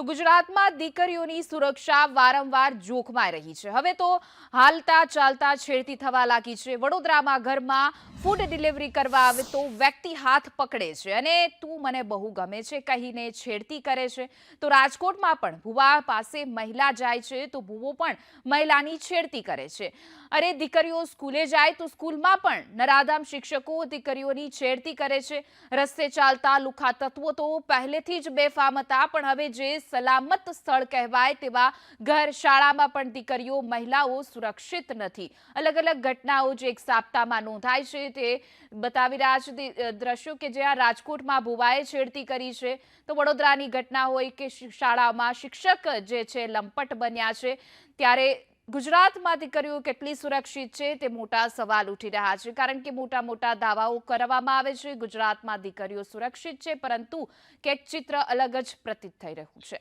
તો ગુજરાતમાં દીકરીઓની સુરક્ષા વારંવાર જોખમાઈ રહી છે। હવે તો હાલતા ચાલતા છેડતી થવા લાગી છે। વડોદરામાં ઘરમાં ફૂડ ડિલિવરી કરવા આવે તો વ્યક્તિ હાથ પકડે છે અને તું મને બહુ ગમે છે કહીને છેડતી કરે છે। તો રાજકોટમાં પણ ભુવા પાસે મહિલા જાય છે તો ભુવો પણ મહિલાની છેડતી કરે છે। અરે દીકરીઓ સ્કૂલે જાય તો સ્કૂલમાં પણ નરાધામ શિક્ષકો દીકરીઓની છેડતી કરે છે। રસ્તે ચાલતા લુખ્ખા તત્વો તો પહેલેથી જ બેફામ હતા, પણ હવે જે સલામત સ્થળ કહેવાય તેવા ઘર શાળામાં પણ દીકરીઓ મહિલાઓ સુરક્ષિત નથી। અલગ અલગ ઘટનાઓ જે એક સપ્તાહમાં નોંધાય છે તે બતાવી રહ્યા છે દ્રશ્યો કે જ્યાં રાજકોટમાં ભુવાએ છેડતી કરી છે તો વડોદરાની ઘટના હોય કે શાળામાં શિક્ષક જે છે લંપટ બન્યા છે, ત્યારે ગુજરાતમાં દીકરીઓ કેટલી સુરક્ષિત છે તે મોટા સવાલ ઉઠી રહ્યા છે। કારણ કે મોટા મોટા દાવાઓ કરવામાં આવે છે ગુજરાતમાં દીકરીઓ સુરક્ષિત છે, પરંતુ કંઈક ચિત્ર અલગ જ પ્રતીત થઈ રહ્યું છે।